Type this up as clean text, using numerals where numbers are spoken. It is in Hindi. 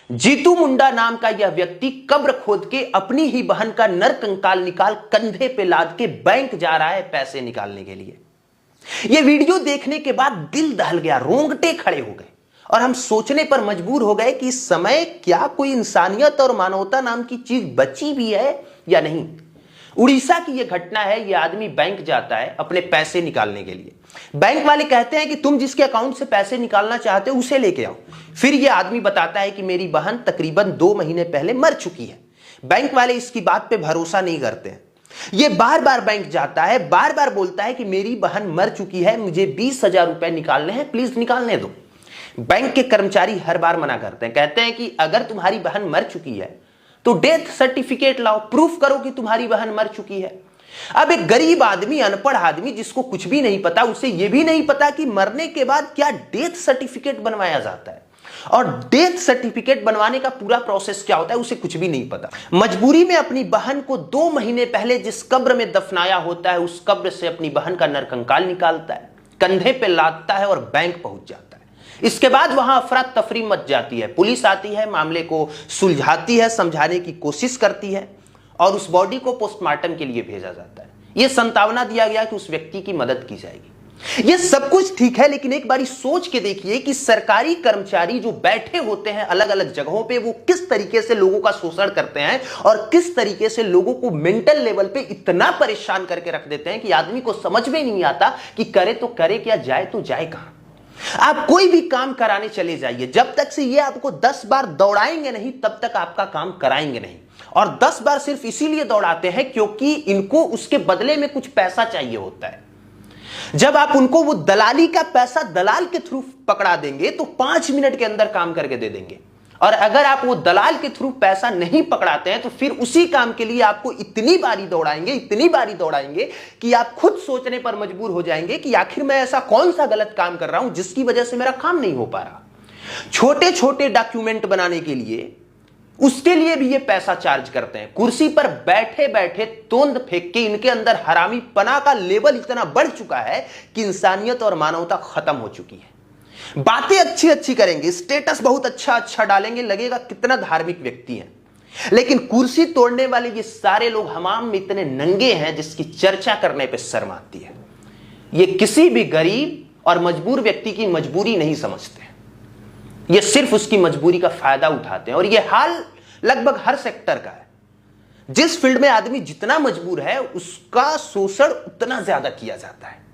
जीतू मुंडा नाम का यह व्यक्ति कब्र खोद के अपनी ही बहन का नर कंकाल निकाल कंधे पे लाद के बैंक जा रहा है पैसे निकालने के लिए। यह वीडियो देखने के बाद दिल दहल गया, रोंगटे खड़े हो गए और हम सोचने पर मजबूर हो गए कि इस समय क्या कोई इंसानियत और मानवता नाम की चीज बची भी है या नहीं। उड़ीसा की यह घटना है। यह आदमी बैंक जाता है अपने पैसे निकालने के लिए। बैंक वाले कहते हैं कि तुम जिसके अकाउंट से पैसे निकालना चाहते हो उसे लेके आओ। फिर यह आदमी बताता है कि मेरी बहन तकरीबन 2 महीने पहले मर चुकी है। बैंक वाले इसकी बात पे भरोसा नहीं करते हैं। यह बार बार बैंक जाता है, बार बार बोलता है कि मेरी बहन मर चुकी है, मुझे 20,000 रुपए निकालने हैं, प्लीज निकालने दो। बैंक के कर्मचारी हर बार मना करते हैं, कहते हैं कि अगर तुम्हारी बहन मर चुकी है तो डेथ सर्टिफिकेट लाओ, प्रूफ करो कि तुम्हारी बहन मर चुकी है। अब एक गरीब आदमी, अनपढ़ आदमी जिसको कुछ भी नहीं पता, उसे यह भी नहीं पता कि मरने के बाद क्या डेथ सर्टिफिकेट बनवाया जाता है और डेथ सर्टिफिकेट बनवाने का पूरा प्रोसेस क्या होता है, उसे कुछ भी नहीं पता। मजबूरी में अपनी बहन को 2 महीने पहले जिस कब्र में दफनाया होता है उस कब्र से अपनी बहन का नरकंकाल निकालता है, कंधे पे लादता है और बैंक पहुंच जाता है। इसके बाद वहां अफरा तफरी मच जाती है। पुलिस आती है, मामले को सुलझाती है, समझाने की कोशिश करती है और उस बॉडी को पोस्टमार्टम के लिए भेजा जाता है। यह संतावना दिया गया कि उस व्यक्ति की मदद की जाएगी। यह सब कुछ ठीक है, लेकिन एक बारी सोच के देखिए कि सरकारी कर्मचारी जो बैठे होते हैं अलग अलग जगहों पे, वो किस तरीके से लोगों का शोषण करते हैं और किस तरीके से लोगों को मेंटल लेवल पे इतना परेशान करके रख देते हैं कि आदमी को समझ में नहीं आता कि करे तो करे क्या, जाए तो जाए कहां। आप कोई भी काम कराने चले जाइए, जब तक से ये आपको 10 बार दौड़ाएंगे नहीं तब तक आपका काम कराएंगे नहीं। और 10 बार सिर्फ इसीलिए दौड़ाते हैं क्योंकि इनको उसके बदले में कुछ पैसा चाहिए होता है। जब आप उनको वो दलाली का पैसा दलाल के थ्रू पकड़ा देंगे तो 5 मिनट के अंदर काम करके दे देंगे। और अगर आप वो दलाल के थ्रू पैसा नहीं पकड़ाते हैं तो फिर उसी काम के लिए आपको इतनी बारी दौड़ाएंगे कि आप खुद सोचने पर मजबूर हो जाएंगे कि आखिर मैं ऐसा कौन सा गलत काम कर रहा हूं जिसकी वजह से मेरा काम नहीं हो पा रहा। छोटे छोटे डॉक्यूमेंट बनाने के लिए उसके लिए भी ये पैसा चार्ज करते हैं। कुर्सी पर बैठे बैठे तोंद फेंक के इनके अंदर हरामी पना का लेवल इतना बढ़ चुका है कि इंसानियत और मानवता खत्म हो चुकी है। बातें अच्छी अच्छी करेंगे, स्टेटस बहुत अच्छा डालेंगे, लगेगा कितना धार्मिक व्यक्ति है, लेकिन कुर्सी तोड़ने वाले ये सारे लोग हमाम में इतने नंगे हैं जिसकी चर्चा करने पे शर्म आती है। ये किसी भी गरीब और मजबूर व्यक्ति की मजबूरी नहीं समझते, ये सिर्फ उसकी मजबूरी का फायदा उठाते हैं। और ये हाल लगभग हर सेक्टर का है। जिस फील्ड में आदमी जितना मजबूर है उसका शोषण उतना ज्यादा किया जाता है।